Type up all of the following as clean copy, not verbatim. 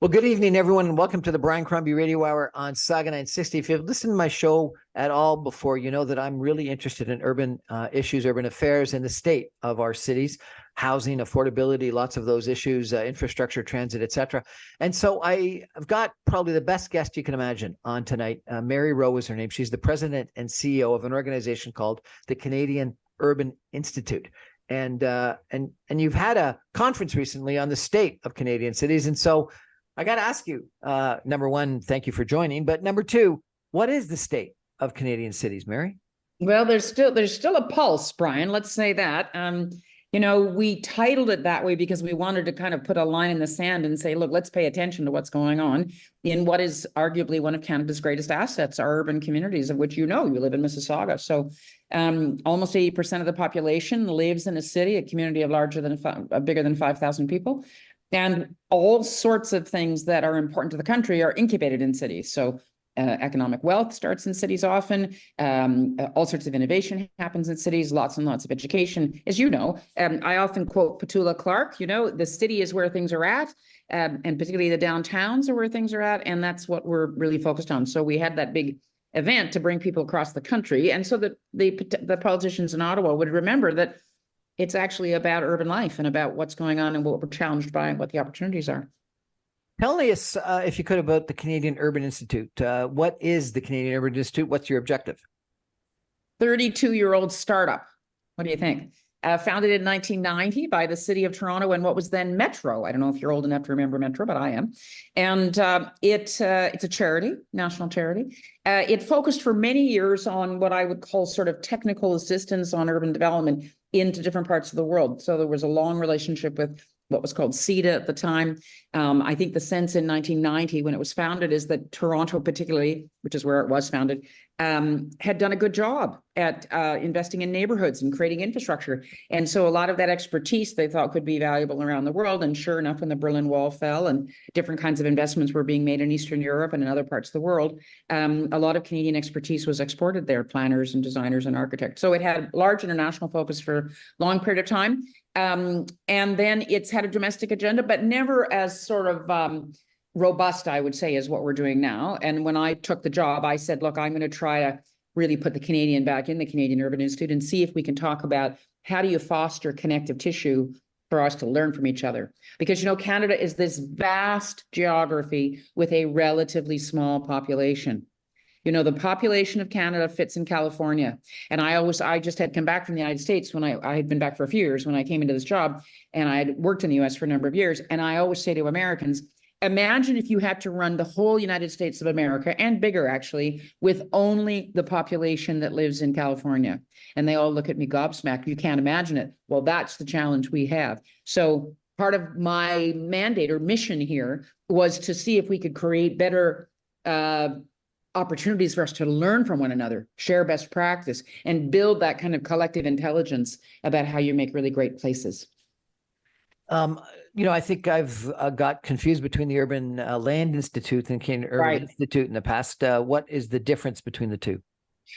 Well, good evening, everyone, and welcome to the Brian Crombie Radio Hour on Saga 960. If you've listened to my show at all before, you know that I'm really interested in urban issues, urban affairs, and the state of our cities, housing, affordability, lots of those issues, infrastructure, transit, etc. And so I've got probably the best guest you can imagine on tonight. Mary Rowe is her name. She's the president and CEO of an organization called the Canadian Urban Institute. And you've had a conference recently on the state of Canadian cities, and so I got to ask you, number one, thank you for joining. But number two, what is the state of Canadian cities, Mary? Well, there's still a pulse, Brian. Let's say that. We titled it that way because we wanted to kind of put a line in the sand and say, look, let's pay attention to what's going on in what is arguably one of Canada's greatest assets, our urban communities, of which you live in Mississauga. So almost 80% of the population lives in a city, a community of bigger than 5,000 people. And all sorts of things that are important to the country are incubated in cities. So economic wealth starts in cities often. All sorts of innovation happens in cities, lots and lots of education. As you know, I often quote Petula Clark, the city is where things are at, and particularly the downtowns are where things are at. And that's what we're really focused on. So we had that big event to bring people across the country. And so that the politicians in Ottawa would remember that it's actually about urban life and about what's going on and what we're challenged by and what the opportunities are. Tell us, if you could, about the Canadian Urban Institute. What is the Canadian Urban Institute? What's your objective? 32-year-old startup. What do you think? Founded in 1990 by the city of Toronto and what was then Metro. I don't know if you're old enough to remember Metro, but I am. And it's a charity, national charity. It focused for many years on what I would call sort of technical assistance on urban development into different parts of the world. So there was a long relationship with what was called CEDA at the time. I think the sense in 1990 when it was founded is that Toronto particularly, which is where it was founded, had done a good job at investing in neighborhoods and creating infrastructure. And so a lot of that expertise they thought could be valuable around the world. And sure enough, when the Berlin Wall fell and different kinds of investments were being made in Eastern Europe and in other parts of the world, a lot of Canadian expertise was exported there, planners and designers and architects. So it had large international focus for a long period of time. And then it's had a domestic agenda, but never as sort of robust, I would say, as what we're doing now. And when I took the job, I said, look, I'm going to try to really put the Canadian back in the Canadian Urban Institute and see if we can talk about how do you foster connective tissue for us to learn from each other. Because, Canada is this vast geography with a relatively small population. The population of Canada fits in California. And I just had come back from the United States when I had been back for a few years when I came into this job, and I had worked in the US for a number of years. And I always say to Americans, imagine if you had to run the whole United States of America, and bigger actually, with only the population that lives in California. And they all look at me gobsmacked. You can't imagine it. Well, that's the challenge we have. So part of my mandate or mission here was to see if we could create better opportunities for us to learn from one another, share best practice, and build that kind of collective intelligence about how you make really great places. I think I've got confused between the Urban Land Institute and Canadian Urban Institute in the past. What is the difference between the two?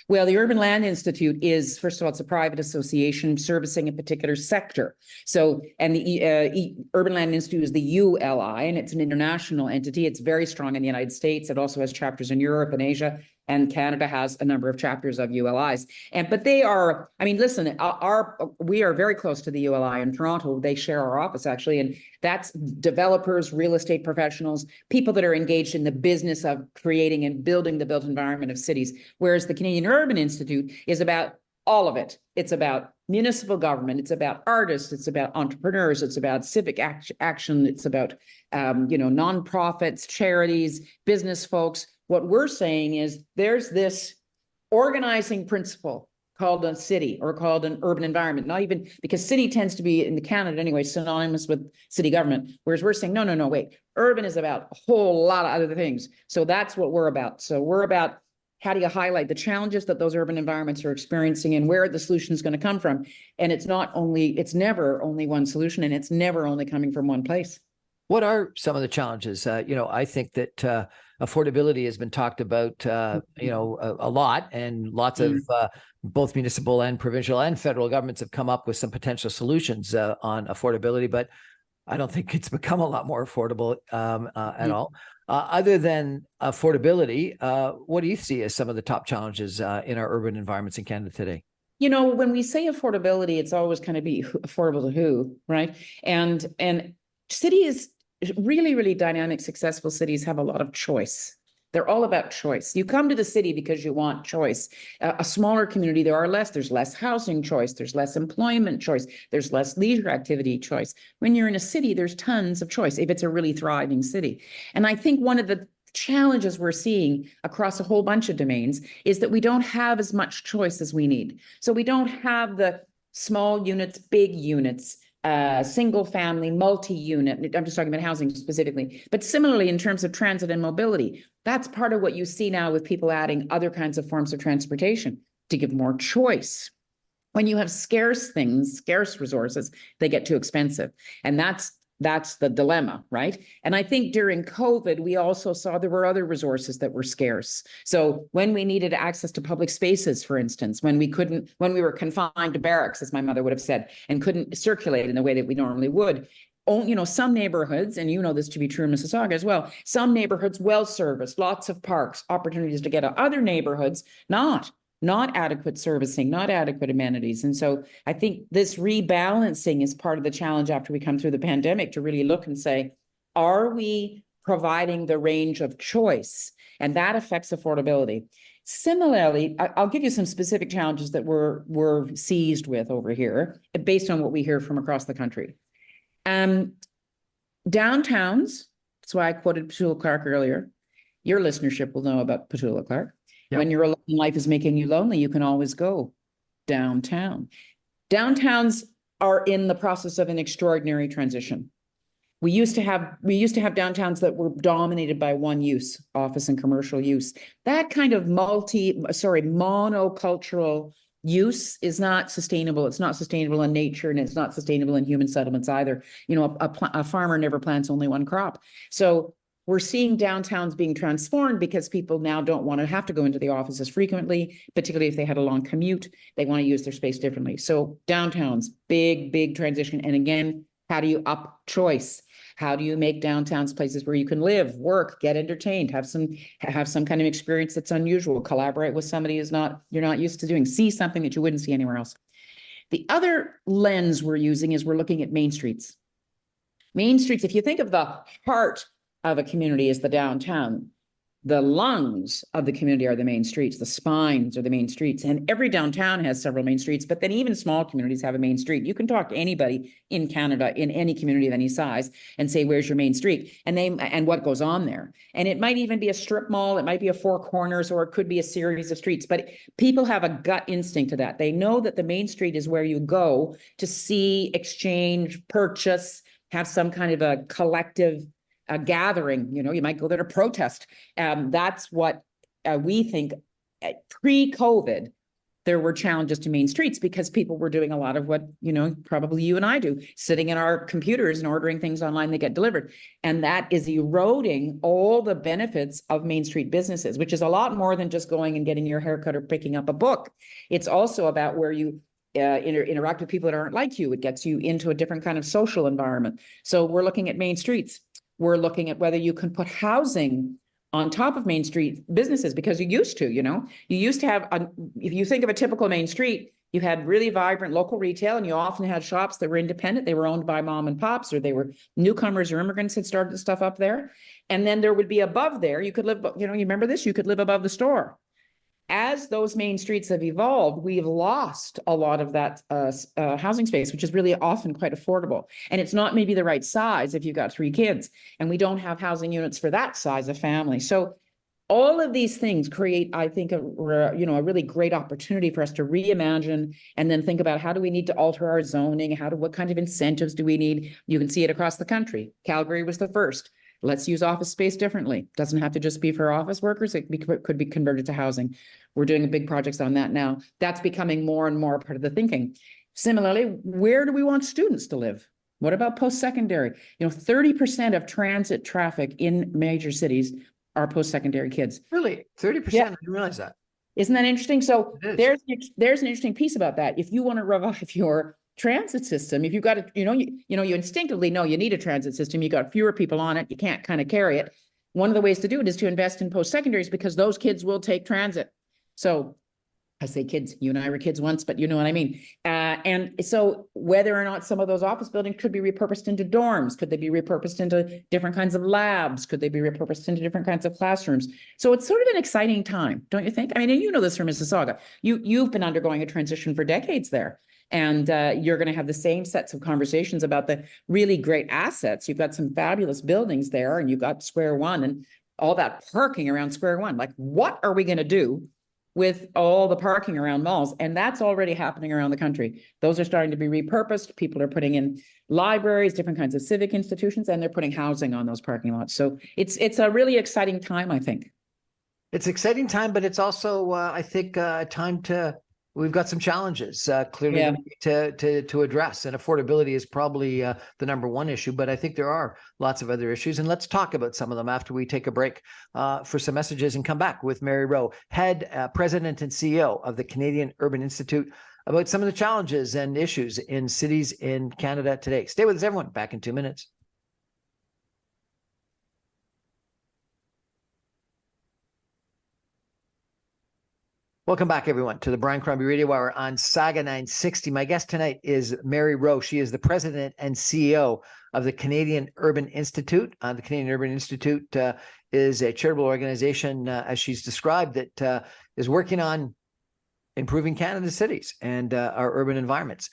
Well, the Urban Land Institute is, first of all, it's a private association servicing a particular sector. So, and the Urban Land Institute is the ULI, and it's an international entity. It's very strong in the United States. It also has chapters in Europe and Asia, and Canada has a number of chapters of ULIs. But they are, listen, we are very close to the ULI in Toronto. They share our office, actually, and that's developers, real estate professionals, people that are engaged in the business of creating and building the built environment of cities. Whereas the Canadian Urban Institute is about all of it. It's about municipal government. It's about artists. It's about entrepreneurs. It's about civic action. It's about, nonprofits, charities, business folks. What we're saying is there's this organizing principle called a city or called an urban environment, not even because city tends to be in Canada anyway, synonymous with city government. Whereas we're saying, no, wait, urban is about a whole lot of other things. So that's what we're about. So we're about how do you highlight the challenges that those urban environments are experiencing and where the solution is going to come from. And it's never only one solution, and it's never only coming from one place. What are some of the challenges? I think that affordability has been talked about, a lot, and lots of both municipal and provincial and federal governments have come up with some potential solutions on affordability. But I don't think it's become a lot more affordable at all. Other than affordability, what do you see as some of the top challenges in our urban environments in Canada today? You know, when we say affordability, it's always kind of be affordable to who, right? And cities, really, really dynamic, successful cities have a lot of choice. They're all about choice. You come to the city because you want choice. A smaller community, there's less housing choice, there's less employment choice, there's less leisure activity choice. When you're in a city, there's tons of choice if it's a really thriving city. And I think one of the challenges we're seeing across a whole bunch of domains is that we don't have as much choice as we need. So we don't have the small units, big units, single family, multi-unit. I'm just talking about housing specifically, but similarly in terms of transit and mobility, that's part of what you see now with people adding other kinds of forms of transportation to give more choice. When you have scarce things, scarce resources, they get too expensive. And that's the dilemma, right? And I think during COVID, we also saw there were other resources that were scarce. So when we needed access to public spaces, for instance, when we were confined to barracks, as my mother would have said, and couldn't circulate in the way that we normally would, some neighborhoods, and you know this to be true in Mississauga as well, some neighborhoods well serviced, lots of parks, opportunities to get to other neighborhoods, not adequate servicing, not adequate amenities. And so I think this rebalancing is part of the challenge after we come through the pandemic to really look and say, are we providing the range of choice? And that affects affordability. Similarly, I'll give you some specific challenges that we're seized with over here based on what we hear from across the country. Downtowns, that's why I quoted Petula Clark earlier. Your listenership will know about Petula Clark. Yep. When you're alone, life is making you lonely, you can always go downtown. Downtowns are in the process of an extraordinary transition. We used to have downtowns that were dominated by one use, office and commercial use. That kind of monocultural use is not sustainable. It's not sustainable in nature, and it's not sustainable in human settlements either. You know, a farmer never plants only one crop. So we're seeing downtowns being transformed because people now don't want to have to go into the office as frequently, particularly if they had a long commute. They want to use their space differently. So downtowns, big transition. And again, how do you up choice? How do you make downtowns places where you can live, work, get entertained, have some kind of experience that's unusual, collaborate with somebody you're not used to doing, see something that you wouldn't see anywhere else. The other lens we're using is we're looking at main streets. Main streets, if you think of the heart of a community is the downtown. The lungs of the community are the main streets. The spines are the main streets. And every downtown has several main streets, but then even small communities have a main street. You can talk to anybody in Canada, in any community of any size, and say, where's your main street? And what goes on there. And it might even be a strip mall, it might be a four corners, or it could be a series of streets. But people have a gut instinct to that. They know that the main street is where you go to see, exchange, purchase, have some kind of a collective gathering. You know, you might go there to protest. That's what we think. Pre-COVID, there were challenges to main streets because people were doing a lot of what, you know, probably you and I do, sitting in our computers and ordering things online that get delivered. And that is eroding all the benefits of main street businesses, which is a lot more than just going and getting your haircut or picking up a book. It's also about where you interact with people that aren't like you. It gets you into a different kind of social environment. So we're looking at main streets. We're looking at whether you can put housing on top of main street businesses, because you used to, you used to have, if you think of a typical main street, you had really vibrant local retail, and you often had shops that were independent. They were owned by mom and pops, or they were newcomers or immigrants had started the stuff up there. And then there would be above there, you could live, you remember this, you could live above the store. As those main streets have evolved, we've lost a lot of that housing space, which is really often quite affordable. And it's not maybe the right size if you've got 3 kids, and we don't have housing units for that size of family. So all of these things create, I think, a really great opportunity for us to reimagine and then think about how do we need to alter our zoning? What kind of incentives do we need? You can see it across the country. Calgary was the first. Let's use office space differently. Doesn't have to just be for office workers. It could be converted to housing. We're doing big projects on that now. That's becoming more and more part of the thinking. Similarly, where do we want students to live? What about post-secondary? 30% of transit traffic in major cities are post-secondary kids. Really? 30%? Yeah. I didn't realize that. Isn't that interesting? So there's an interesting piece about that. If you want to revive your transit system, if you've got a, you instinctively know you need a transit system, you got fewer people on it, you can't kind of carry it. One of the ways to do it is to invest in post-secondaries, because those kids will take transit. So I say kids, you and I were kids once, but you know what I mean. And so whether or not some of those office buildings could be repurposed into dorms, could they be repurposed into different kinds of labs? Could they be repurposed into different kinds of classrooms? So it's sort of an exciting time, don't you think? I mean, and you know this from Mississauga. You've been undergoing a transition for decades there. And you're going to have the same sets of conversations about the really great assets. You've got some fabulous buildings there, and you've got Square One and all that parking around Square One. Like, what are we going to do with all the parking around malls? And that's already happening around the country. Those are starting to be repurposed. People are putting in libraries, different kinds of civic institutions, and they're putting housing on those parking lots. So it's a really exciting time, I think. It's exciting time, but it's also, I think, time to. We've got some challenges clearly Yeah. to address, and affordability is probably the number one issue. But I think there are lots of other issues, and let's talk about some of them after we take a break for some messages and come back with Mary Rowe, President and CEO of the Canadian Urban Institute, about some of the challenges and issues in cities in Canada today. Stay with us, everyone. Back in 2 minutes. Welcome back, everyone, to the Brian Crombie Radio Hour on Saga 960. My guest tonight is Mary Rowe. She is the president and CEO of the Canadian Urban Institute. The Canadian Urban Institute is a charitable organization, as she's described, that is working on improving Canada's cities and our urban environments.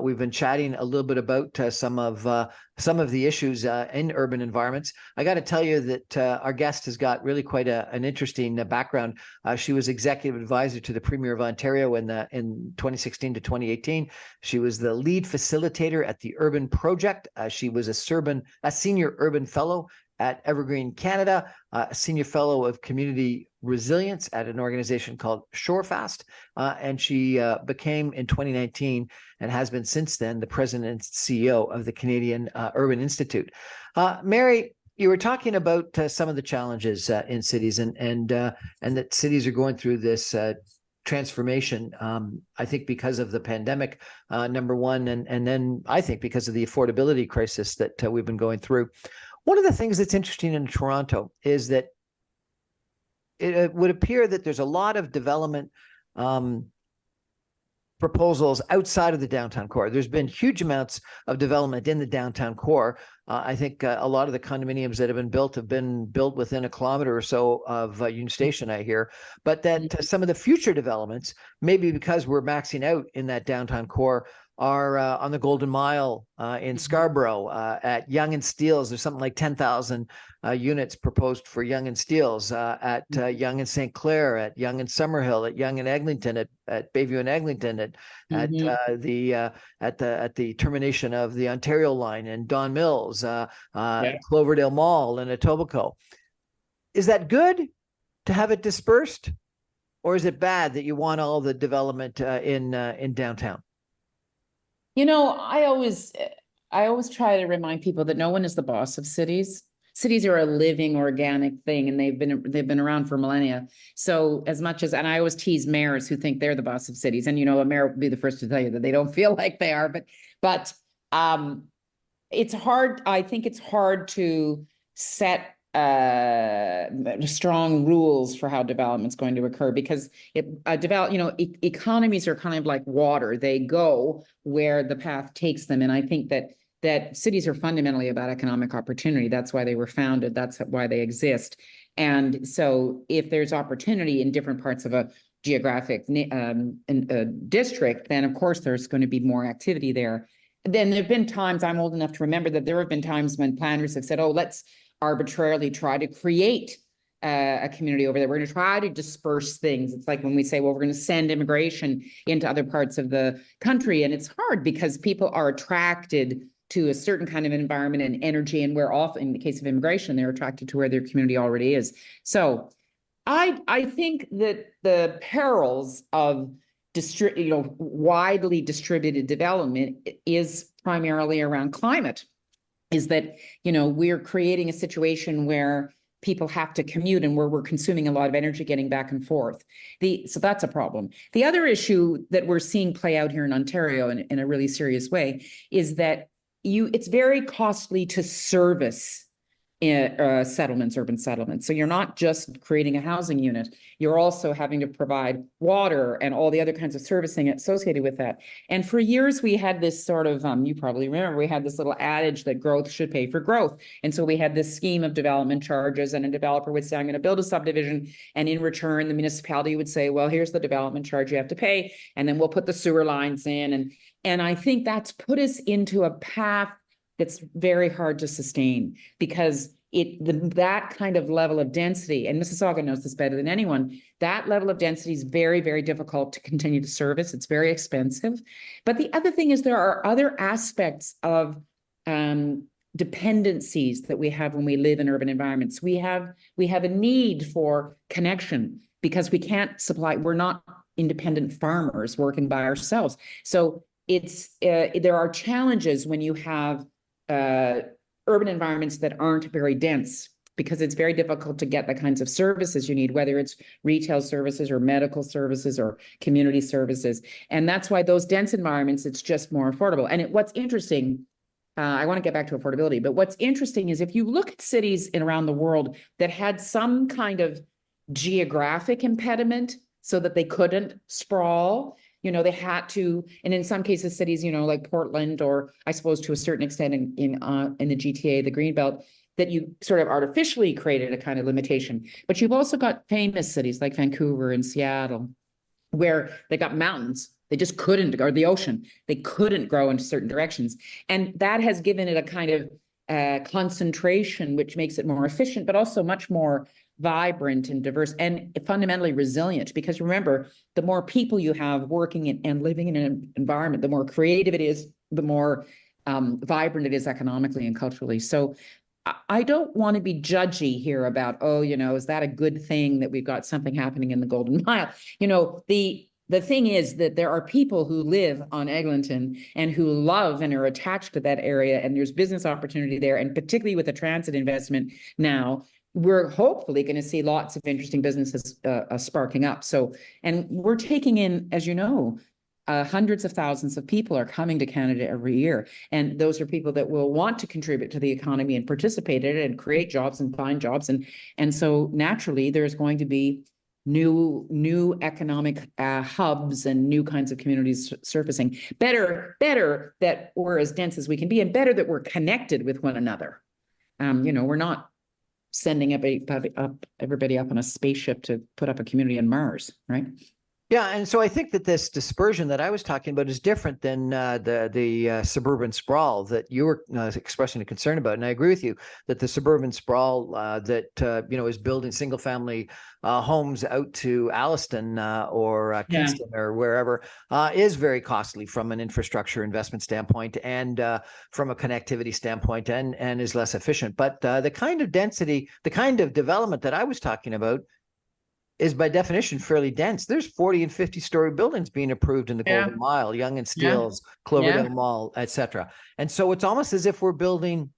We've been chatting a little bit about some of the issues in urban environments. I got to tell you that our guest has got really quite an interesting background. She was executive advisor to the Premier of Ontario in 2016 to 2018. She was the lead facilitator at the Urban Project. She was a senior urban fellow at Evergreen Canada, a senior fellow of community resilience at an organization called Shorefast, and she became in 2019 and has been since then the president and CEO of the Canadian Urban Institute. Mary, you were talking about some of the challenges in cities, and that cities are going through this transformation. I think because of the pandemic, number one, and then I think because of the affordability crisis that we've been going through. One of the things that's interesting in Toronto is that it would appear that there's a lot of development proposals outside of the downtown core. There's been huge amounts of development in the downtown core. I think a lot of the condominiums that have been built within a kilometer or so of Union Station, I hear. But that some of the future developments, maybe because we're maxing out in that downtown core, are on the Golden Mile in Scarborough, at Yonge and Steeles. There's something like 10,000 units proposed for Yonge and Steeles, at Yonge and St. Clair, at Yonge and Summerhill, at Yonge and Eglinton, at Bayview and Eglinton, at the termination of the Ontario line and Don Mills, Cloverdale Mall and Etobicoke. Is that good to have it dispersed, or is it bad that you want all the development in downtown? You know, I always try to remind people that no one is the boss of cities. Cities are a living, organic thing, and they've been around for millennia. So as much as, and I always tease mayors who think they're the boss of cities, and a mayor will be the first to tell you that they don't feel like they are. But it's hard. I think it's hard to set strong rules for how development's going to occur, because economies are kind of like water. They go where the path takes them. And I think that cities are fundamentally about economic opportunity. That's why they were founded. That's why they exist. And so if there's opportunity in different parts of a geographic district, then of course there's going to be more activity there. Then there've been times, I'm old enough to remember that there have been times when planners have said, oh, let's arbitrarily try to create a community over there. We're going to try to disperse things. It's like when we say, well, we're going to send immigration into other parts of the country. And it's hard because people are attracted to a certain kind of environment and energy. And we're often, in the case of immigration, they're attracted to where their community already is. So I think that the perils of widely distributed development is primarily around climate. Is that, we're creating a situation where people have to commute and where we're consuming a lot of energy getting back and forth. So that's a problem. The other issue that we're seeing play out here in Ontario in a really serious way is that it's very costly to service settlements, urban settlements. So you're not just creating a housing unit, you're also having to provide water and all the other kinds of servicing associated with that. And for years, we had this sort of, you probably remember, we had this little adage that growth should pay for growth. And so we had this scheme of development charges, and a developer would say, I'm going to build a subdivision. And in return, the municipality would say, well, here's the development charge you have to pay. And then we'll put the sewer lines in. And I think that's put us into a path that's very hard to sustain, because that kind of level of density, and Mississauga knows this better than anyone, that level of density is very, very difficult to continue to service. It's very expensive. But the other thing is there are other aspects of dependencies that we have when we live in urban environments. We have a need for connection because we can't supply, we're not independent farmers working by ourselves. So there are challenges when you have urban environments that aren't very dense, because it's very difficult to get the kinds of services you need, whether it's retail services or medical services or community services. And that's why those dense environments, it's just more affordable. And what's interesting, I want to get back to affordability, but what's interesting is if you look at cities around the world that had some kind of geographic impediment so that they couldn't sprawl, they had to, and in some cases, cities, like Portland, or I suppose to a certain extent in the GTA, the Greenbelt, that you sort of artificially created a kind of limitation. But you've also got famous cities like Vancouver and Seattle, where they got mountains. They just couldn't, or the ocean, they couldn't grow in certain directions. And that has given it a kind of concentration, which makes it more efficient, but also much more vibrant and diverse and fundamentally resilient. Because remember, the more people you have working and living in an environment, the more creative it is, the more vibrant it is economically and culturally. So I don't want to be judgy here about, is that a good thing that we've got something happening in the Golden Mile? The thing is that there are people who live on Eglinton and who love and are attached to that area, and there's business opportunity there, and particularly with the transit investment now, we're hopefully going to see lots of interesting businesses sparking up. So, and we're taking in, as you know, hundreds of thousands of people are coming to Canada every year. And those are people that will want to contribute to the economy and participate in it and create jobs and find jobs. And so naturally, there's going to be new economic hubs and new kinds of communities surfacing. Better that we're as dense as we can be, and better that we're connected with one another. We're not sending everybody up on a spaceship to put up a community on Mars, right? Yeah, and so I think that this dispersion that I was talking about is different than the suburban sprawl that you were expressing a concern about. And I agree with you that the suburban sprawl that is building single-family homes out to Alliston or Kingston or wherever is very costly from an infrastructure investment standpoint and from a connectivity standpoint, and is less efficient. But the kind of density, the kind of development that I was talking about is by definition fairly dense. There's 40 and 50-story buildings being approved in the Golden Mile, Yonge and Steeles, Cloverdale Mall, etc. And so it's almost as if we're building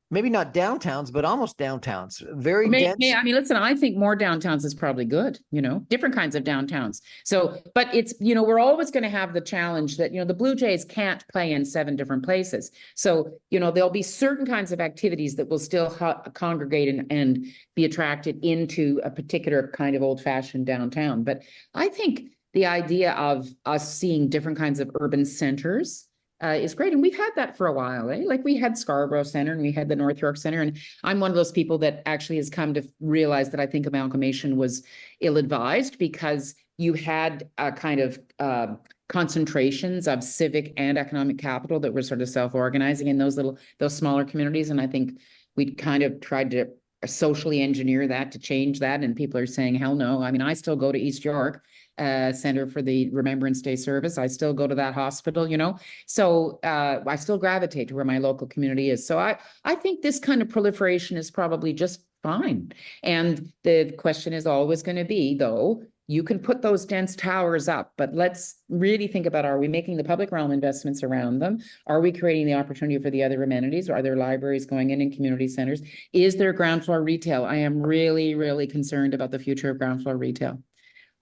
maybe not downtowns, but almost downtowns. Very dense. I mean, listen, I think more downtowns is probably good, different kinds of downtowns. So, but it's, we're always going to have the challenge that, the Blue Jays can't play in 7 different places. So, there'll be certain kinds of activities that will still congregate and be attracted into a particular kind of old-fashioned downtown. But I think the idea of us seeing different kinds of urban centers is great. And we've had that for a while, eh? Like we had Scarborough Centre and we had the North York Centre. And I'm one of those people that actually has come to realize that I think amalgamation was ill-advised, because you had a kind of concentrations of civic and economic capital that were sort of self-organizing in those smaller communities. And I think we kind of tried to socially engineer that to change that. And people are saying, hell no. I mean, I still go to East York Center for the Remembrance Day service. I still go to that hospital, so I still gravitate to where my local community is. So I think this kind of proliferation is probably just fine. And the question is always going to be, though, you can put those dense towers up, but let's really think about, are we making the public realm investments around them? Are we creating the opportunity for the other amenities? Are there libraries going in community centers? Is there ground floor retail? I am really, really concerned about the future of ground floor retail.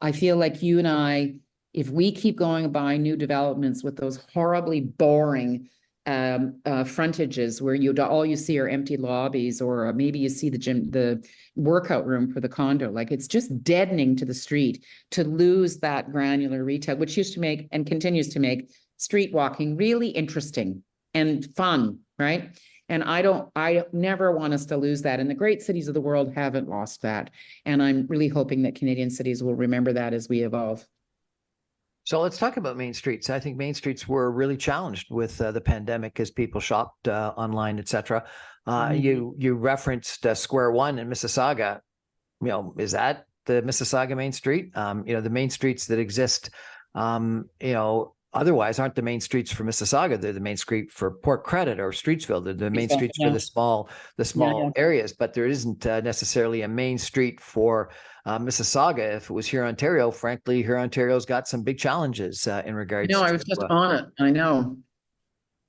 I feel like you and I, if we keep going and buying new developments with those horribly boring frontages where all you see are empty lobbies, or maybe you see the gym, the workout room for the condo, like it's just deadening to the street to lose that granular retail, which used to make and continues to make street walking really interesting and fun, right? And I never want us to lose that. And the great cities of the world haven't lost that. And I'm really hoping that Canadian cities will remember that as we evolve. So let's talk about main streets. I think main streets were really challenged with the pandemic as people shopped online, etc. You referenced Square One in Mississauga. Is that the Mississauga Main Street? The main streets that exist, otherwise aren't the main streets for Mississauga. They're the main street for Port Credit or Streetsville. They're the main streets for the small areas, but there isn't necessarily a main street for Mississauga. If it was here, Ontario, frankly, here, Ontario's got some big challenges in regards to. I was just on it. I know.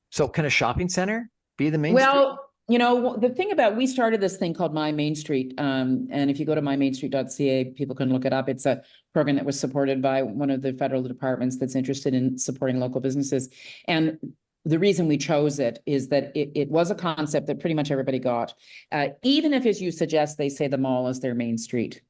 So can a shopping center be the main street? Well, the thing about, we started this thing called My Main Street. And if you go to mymainstreet.ca, people can look it up. It's a program that was supported by one of the federal departments that's interested in supporting local businesses. And the reason we chose it is that it was a concept that pretty much everybody got. Even if, as you suggest, they say the mall is their main street.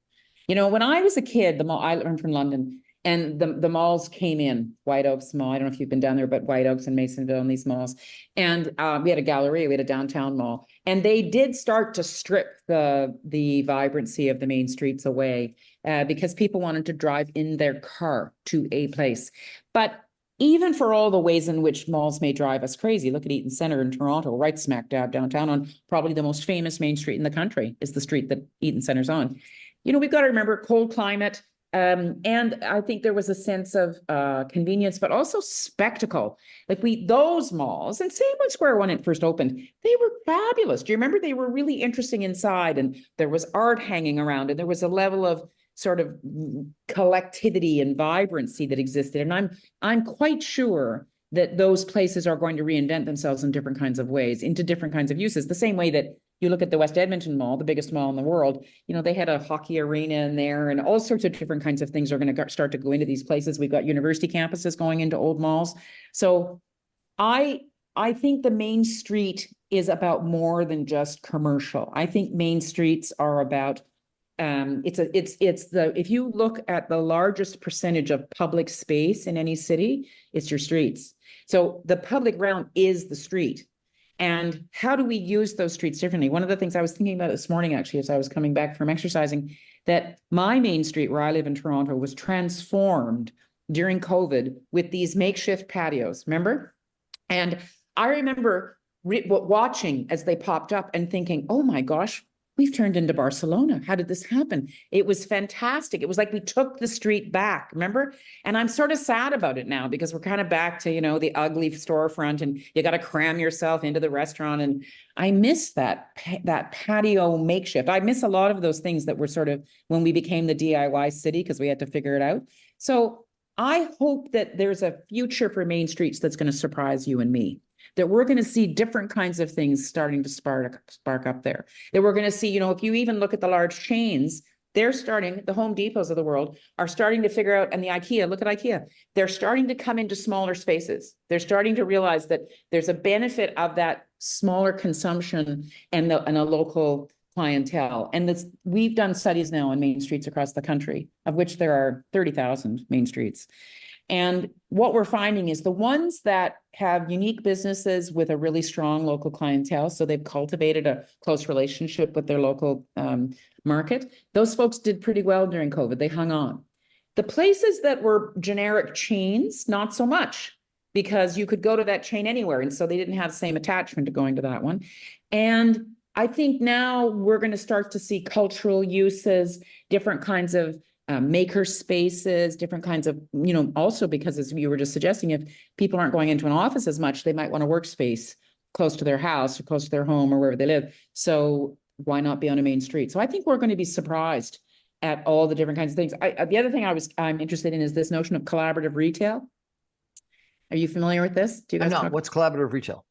When I was a kid, the mall, I'm from London, and the malls came in, White Oaks Mall. I don't know if you've been down there, but White Oaks and Masonville and these malls. And we had a gallery, we had a downtown mall. And they did start to strip the vibrancy of the main streets away because people wanted to drive in their car to a place. But even for all the ways in which malls may drive us crazy, look at Eaton Centre in Toronto, right smack dab downtown, on probably the most famous main street in the country is the street that Eaton Centre's on. We've got to remember cold climate. And I think there was a sense of convenience, but also spectacle. Like those malls, and same when Square One first opened, they were fabulous. Do you remember? They were really interesting inside, and there was art hanging around, and there was a level of sort of collectivity and vibrancy that existed. And I'm quite sure that those places are going to reinvent themselves in different kinds of ways, into different kinds of uses, the same way that you look at the West Edmonton Mall, the biggest mall in the world, they had a hockey arena in there, and all sorts of different kinds of things are going to start to go into these places. We've got university campuses going into old malls. So I think the main street is about more than just commercial. I think main streets are about, if you look at the largest percentage of public space in any city, it's your streets. So the public realm is the street. And how do we use those streets differently? One of the things I was thinking about this morning, actually, as I was coming back from exercising, that my main street where I live in Toronto was transformed during COVID with these makeshift patios, remember? And I remember watching as they popped up and thinking, oh my gosh, we've turned into Barcelona. How did this happen? It was fantastic. It was like we took the street back, remember? And I'm sort of sad about it now because we're kind of back to, the ugly storefront, and you got to cram yourself into the restaurant. And I miss that patio makeshift. I miss a lot of those things that were sort of when we became the DIY city because we had to figure it out. So I hope that there's a future for main streets that's going to surprise you and me, that we're going to see different kinds of things starting to spark up there, that we're going to see, if you even look at the large chains, the Home Depots of the world are starting to figure out, and the IKEA, look at IKEA, they're starting to come into smaller spaces. They're starting to realize that there's a benefit of that smaller consumption and a local clientele. And we've done studies now on main streets across the country, of which there are 30,000 main streets. And what we're finding is the ones that have unique businesses with a really strong local clientele, so they've cultivated a close relationship with their local market, those folks did pretty well during COVID. They hung on. The places that were generic chains, not so much, because you could go to that chain anywhere. And so they didn't have the same attachment to going to that one. And I think now we're going to start to see cultural uses, different kinds of maker spaces, different kinds of, also because, as you were just suggesting, if people aren't going into an office as much, they might want a workspace close to their house or close to their home or wherever they live. So why not be on a main street? So I think we're going to be surprised at all the different kinds of things. The other thing I'm interested in is this notion of collaborative retail. Are you familiar with this? Do you I'm guys not. talk? What's collaborative retail?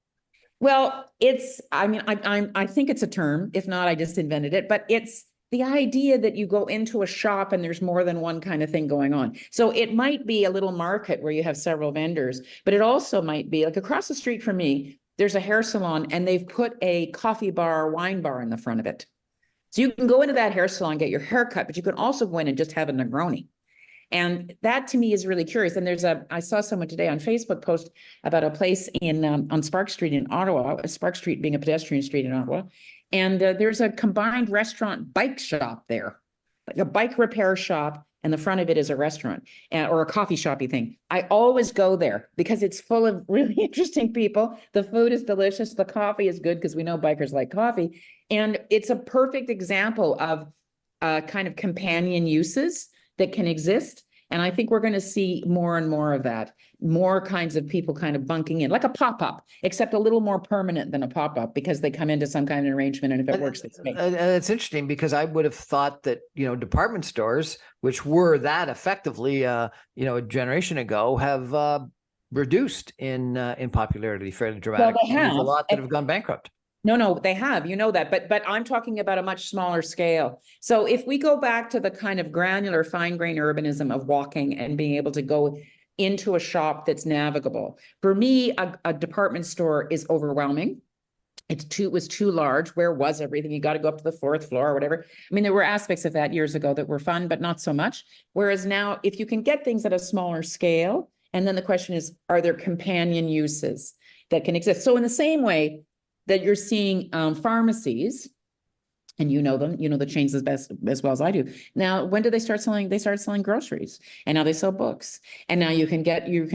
Well, I think it's a term. If not, I just invented it, but it's the idea that you go into a shop and there's more than one kind of thing going on. So it might be a little market where you have several vendors, but it also might be like across the street from me, there's a hair salon and they've put a coffee bar, wine bar in the front of it. So you can go into that hair salon, get your hair cut, but you can also go in and just have a Negroni. And that to me is really curious. And I saw someone today on Facebook post about a place on Spark Street in Ottawa, Spark Street being a pedestrian street in Ottawa. And there's a combined restaurant bike shop there, like a bike repair shop. And the front of it is a restaurant or a coffee shoppy thing. I always go there because it's full of really interesting people. The food is delicious. The coffee is good because we know bikers like coffee. And it's a perfect example of kind of companion uses that can exist. And I think we're going to see more and more of that, more kinds of people kind of bunking in, like a pop-up, except a little more permanent than a pop-up because they come into some kind of arrangement. And if it works, they stay. And it's interesting because I would have thought that, department stores, which were that effectively, a generation ago, have reduced in popularity fairly dramatically. Well, they have. There's a lot that have gone bankrupt. No, they have, that, but I'm talking about a much smaller scale. So if we go back to the kind of granular fine grain urbanism of walking and being able to go into a shop that's navigable, for me, a department store is overwhelming. It was too large. Where was everything? You got to go up to the fourth floor or whatever. I mean, there were aspects of that years ago that were fun, but not so much. Whereas now, if you can get things at a smaller scale, and then the question is, are there companion uses that can exist? So in the same way that you're seeing pharmacies, and them, the chains as well as I do. Now, when do they start selling? They started selling groceries, and now they sell books. And now you can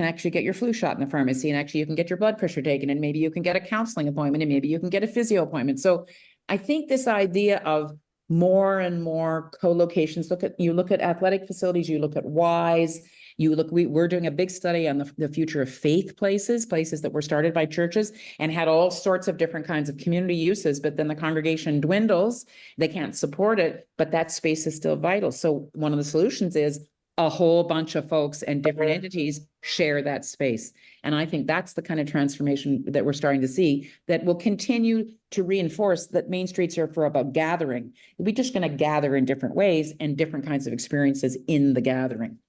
actually get your flu shot in the pharmacy, and actually you can get your blood pressure taken, and maybe you can get a counseling appointment, and maybe you can get a physio appointment. So I think this idea of more and more co-locations, you look at athletic facilities, you look at Wise, we're doing a big study on the future of faith places that were started by churches and had all sorts of different kinds of community uses, but then the congregation dwindles, they can't support it, but that space is still vital. So one of the solutions is a whole bunch of folks and different entities share that space. And I think that's the kind of transformation that we're starting to see that will continue to reinforce that main streets are about gathering. We're just going to gather in different ways and different kinds of experiences in the gathering.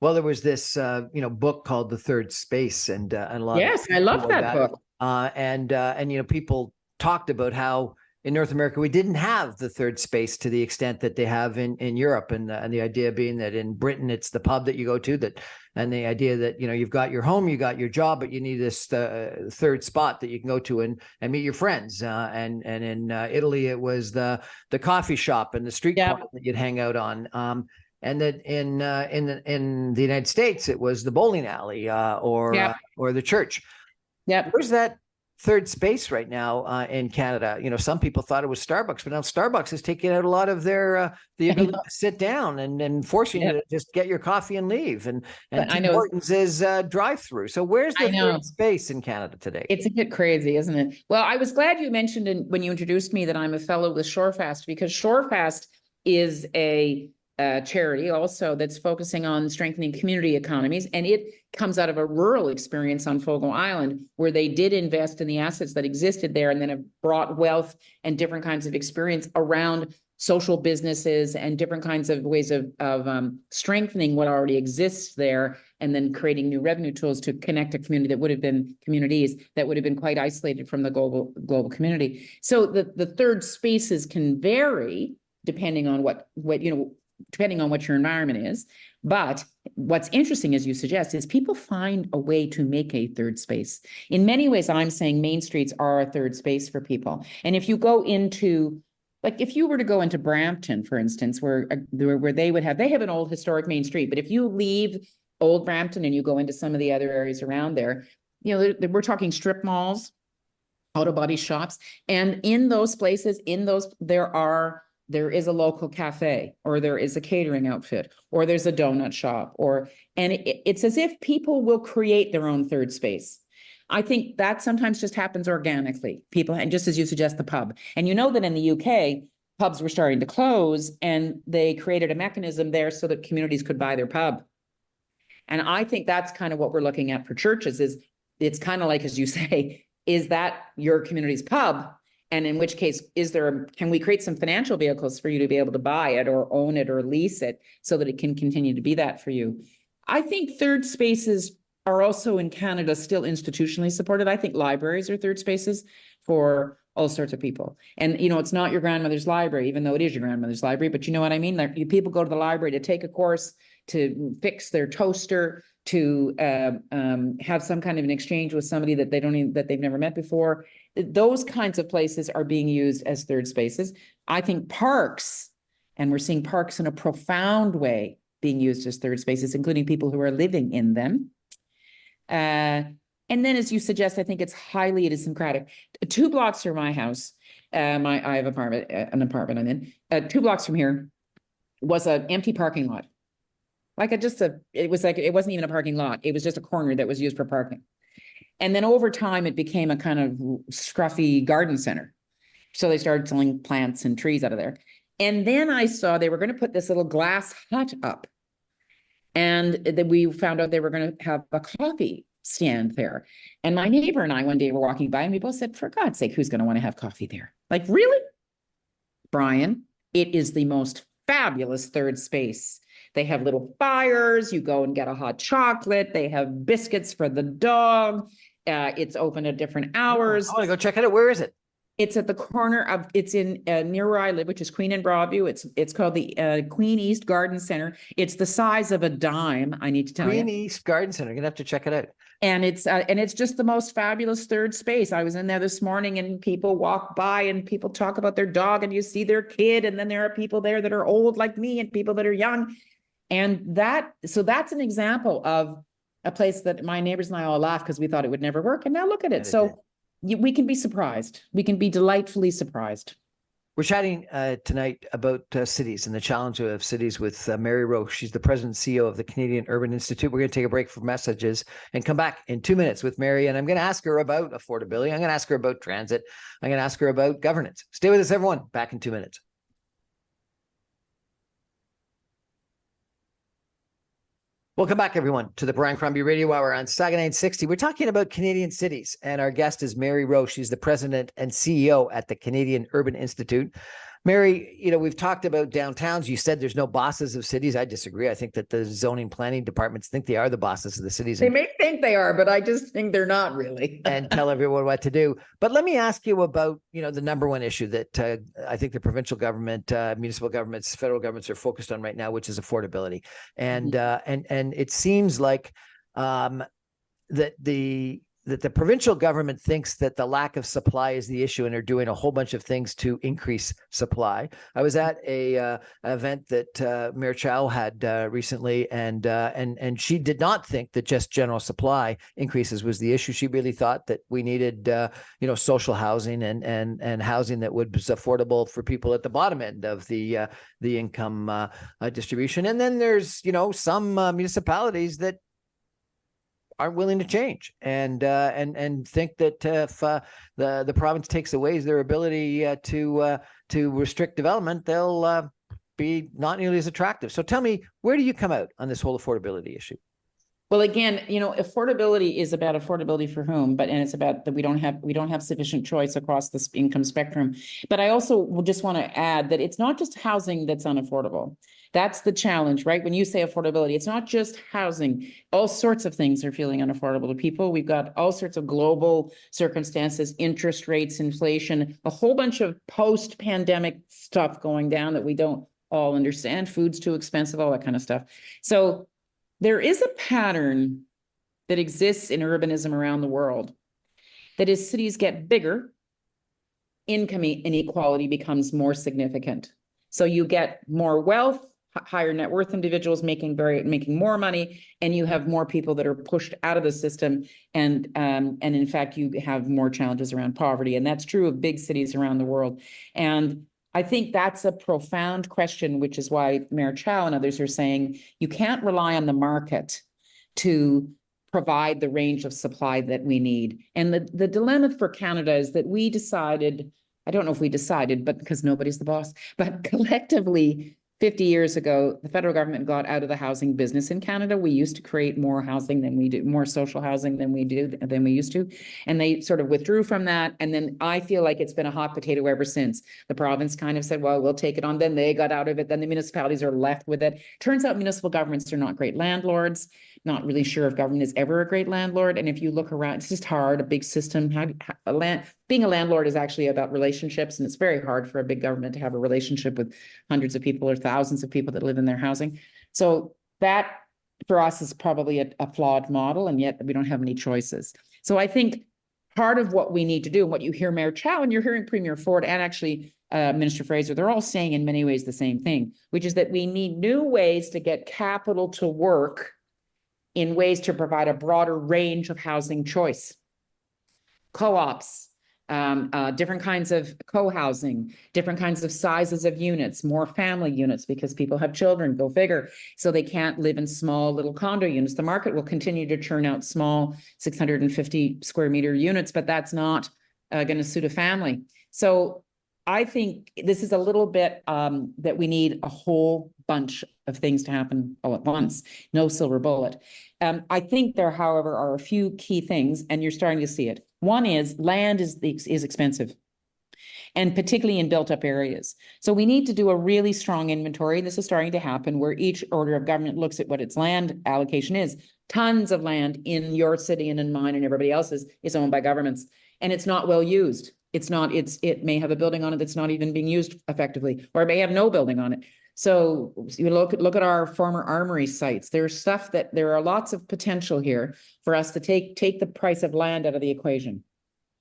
Well, there was this, book called The Third Space, and a lot. Yes, I love that book. And people talked about how in North America we didn't have the third space to the extent that they have in Europe, and the idea being that in Britain it's the pub that you go to, and the idea that you've got your home, you got your job, but you need this third spot that you can go to and meet your friends. And in Italy it was the coffee shop and the street corner that you'd hang out on. And that in the United States, it was the bowling alley or the church. Yeah. Where's that third space right now in Canada? Some people thought it was Starbucks, but now Starbucks is taking out a lot of their the ability to sit down and forcing you to just get your coffee and leave. And Tim Hortons is drive-through. So where's the third space in Canada today? It's a bit crazy, isn't it? Well, I was glad you mentioned when you introduced me that I'm a fellow with Shorefast, because Shorefast is a charity also that's focusing on strengthening community economies. And it comes out of a rural experience on Fogo Island, where they did invest in the assets that existed there and then have brought wealth and different kinds of experience around social businesses and different kinds of ways of strengthening what already exists there, and then creating new revenue tools to connect a community that would have been communities that would have been quite isolated from the global community. So the third spaces can vary depending on depending on what your environment is. But what's interesting, as you suggest, is people find a way to make a third space. In many ways, I'm saying main streets are a third space for people. And if you go into, like if you were to go into Brampton, for instance, where they have an old historic main street, but if you leave old Brampton and you go into some of the other areas around there, we're talking strip malls, auto body shops. And in those places, there is a local cafe, or there is a catering outfit, or there's a donut shop, and it's as if people will create their own third space. I think that sometimes just happens organically. People, and just as you suggest, the pub. And that in the UK, pubs were starting to close, and they created a mechanism there so that communities could buy their pub. And I think that's kind of what we're looking at for churches is it's kind of like, as you say, is that your community's pub? And in which case, can we create some financial vehicles for you to be able to buy it or own it or lease it so that it can continue to be that for you? I think third spaces are also in Canada still institutionally supported. I think libraries are third spaces for all sorts of people. And, it's not your grandmother's library, even though it is your grandmother's library, but you know what I mean? Like people go to the library to take a course, to fix their toaster, to have some kind of an exchange with somebody that they've never met before. Those kinds of places are being used as third spaces. I think parks, and we're seeing parks in a profound way being used as third spaces, including people who are living in them. And then, as you suggest, I think it's highly idiosyncratic. 2 blocks from my house, I have an apartment I'm in. 2 blocks from here was an empty parking lot. It wasn't even a parking lot. It was just a corner that was used for parking. And then over time, it became a kind of scruffy garden center. So they started selling plants and trees out of there. And then I saw they were going to put this little glass hut up. And then we found out they were going to have a coffee stand there. And my neighbor and I one day were walking by and we both said, for God's sake, who's going to want to have coffee there? Like, really? Brian, it is the most fabulous third space. They have little fires. You go and get a hot chocolate. They have biscuits for the dog. It's open at different hours. I want to go check it out. Where is it? It's at the corner of, it's in near where I live, which is Queen and Broadview. It's called the Queen East Garden Center. It's the size of a dime, I need to tell you. Queen East Garden Center. You're going to have to check it out. And it's just the most fabulous third space. I was in there this morning and people walk by and people talk about their dog and you see their kid. And then there are people there that are old like me and people that are young. And so that's an example of a place that my neighbors and I all laughed because we thought it would never work. And now look at it. So we can be surprised. We can be delightfully surprised. We're chatting tonight about cities and the challenge of cities with Mary Rowe. She's the president and CEO of the Canadian Urban Institute. We're going to take a break for messages and come back in 2 minutes with Mary. And I'm going to ask her about affordability. I'm going to ask her about transit. I'm going to ask her about governance. Stay with us, everyone. Back in 2 minutes. Welcome back, everyone, to the Brian Crombie Radio Hour on Saga 960. We're talking about Canadian cities, and our guest is Mary Rowe. She's the president and CEO at the Canadian Urban Institute. Mary, we've talked about downtowns. You said there's no bosses of cities. I disagree. I think that the zoning planning departments think they are the bosses of the cities. They may think they are, but I just think they're not really. And tell everyone what to do. But let me ask you about, the number one issue that I think the provincial government, municipal governments, federal governments are focused on right now, which is affordability. And and it seems like that the provincial government thinks that the lack of supply is the issue and are doing a whole bunch of things to increase supply. I was at a event that Mayor Chow had recently, and she did not think that just general supply increases was the issue. She really thought that we needed social housing and housing that was affordable for people at the bottom end of the income distribution. And then there's some municipalities that aren't willing to change and think that if the province takes away their ability to restrict development, they'll be not nearly as attractive. So tell me, where do you come out on this whole affordability issue? Well, again, affordability is about affordability for whom, and it's about that we don't have sufficient choice across the income spectrum. But I also will just want to add that it's not just housing that's unaffordable. That's the challenge, right? When you say affordability, it's not just housing. All sorts of things are feeling unaffordable to people. We've got all sorts of global circumstances, interest rates, inflation, a whole bunch of post-pandemic stuff going down that we don't all understand. Food's too expensive, all that kind of stuff. So there is a pattern that exists in urbanism around the world that as cities get bigger, income inequality becomes more significant. So you get more wealth, higher net worth individuals making more money, and you have more people that are pushed out of the system. And in fact, you have more challenges around poverty. And that's true of big cities around the world. And I think that's a profound question, which is why Mayor Chow and others are saying you can't rely on the market to provide the range of supply that we need. And the dilemma for Canada is that we decided I don't know if we decided, but because nobody's the boss, but collectively 50 years ago, the federal government got out of the housing business in Canada. We used to create more housing than we do, more social housing than we used to. And they sort of withdrew from that. And then I feel like it's been a hot potato ever since. The province kind of said, well, we'll take it on. Then they got out of it. Then the municipalities are left with it. Turns out municipal governments are not great landlords. Not really sure if government is ever a great landlord. And if you look around, it's just hard, a big system. Being a landlord is actually about relationships, and it's very hard for a big government to have a relationship with hundreds of people or thousands of people that live in their housing. So that for us is probably a flawed model, and yet we don't have any choices. So I think part of what we need to do, and what you hear Mayor Chow and you're hearing Premier Ford and actually Minister Fraser, they're all saying in many ways the same thing, which is that we need new ways to get capital to work in ways to provide a broader range of housing choice. Co-ops, different kinds of co-housing, different kinds of sizes of units, more family units because people have children, go figure. So they can't live in small little condo units. The market will continue to churn out small 650 square meter units, but that's not going to suit a family. So I think this is a little bit that we need a whole bunch of things to happen all at once. No silver bullet. I think there, however, are a few key things, and you're starting to see it. One is land is expensive, and particularly in built-up areas. So we need to do a really strong inventory. This is starting to happen where each order of government looks at what its land allocation is. Tons of land in your city and in mine and everybody else's is owned by governments, and it's not well used. It may have a building on it that's not even being used effectively, or it may have no building on it. So you look at our former armory sites. There's stuff that there are lots of potential here for us to take the price of land out of the equation.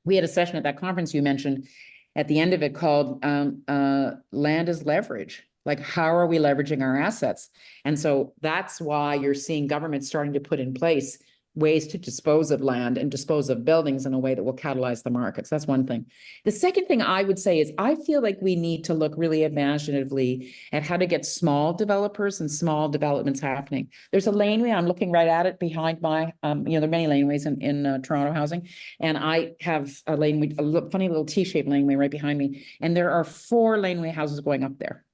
We had a session at that conference you mentioned at the end of it called Land as Leverage. Like, how are we leveraging our assets? And so that's why you're seeing governments starting to put in place ways to dispose of land and dispose of buildings in a way that will catalyze the markets. That's one thing. The second thing I would say is I feel like we need to look really imaginatively at how to get small developers and small developments happening. There's a laneway, I'm looking right at it behind my, there are many laneways in Toronto housing, and I have a laneway, a funny little T-shaped laneway right behind me, and there are 4 laneway houses going up there.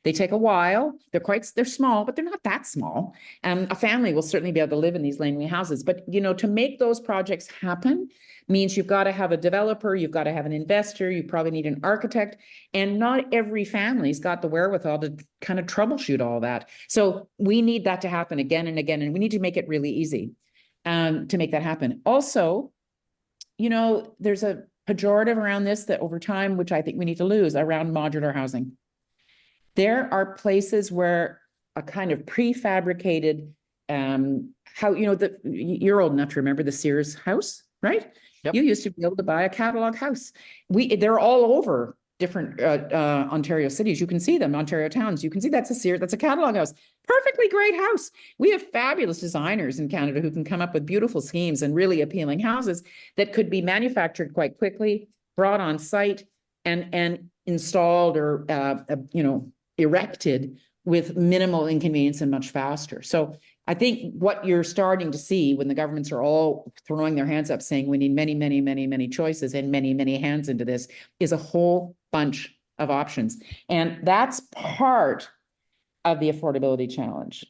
They take a while. They're small, but they're not that small. A family will certainly be able to live in these laneway houses. But, to make those projects happen means you've got to have a developer, you've got to have an investor, you probably need an architect, and not every family's got the wherewithal to kind of troubleshoot all that. So we need that to happen again and again, and we need to make it really easy to make that happen. Also, there's a pejorative around this that over time, which I think we need to lose, around modular housing. There are places where a kind of prefabricated, you're old enough to remember the Sears house, right? Yep. You used to be able to buy a catalog house. They're all over different Ontario cities. You can see them, Ontario towns. You can see that's a Sears, that's a catalog house. Perfectly great house. We have fabulous designers in Canada who can come up with beautiful schemes and really appealing houses that could be manufactured quite quickly, brought on site, and installed or erected with minimal inconvenience and much faster. So I think what you're starting to see when the governments are all throwing their hands up saying we need many, many, many, many choices and many, many hands into this is a whole bunch of options. And that's part of the affordability challenge.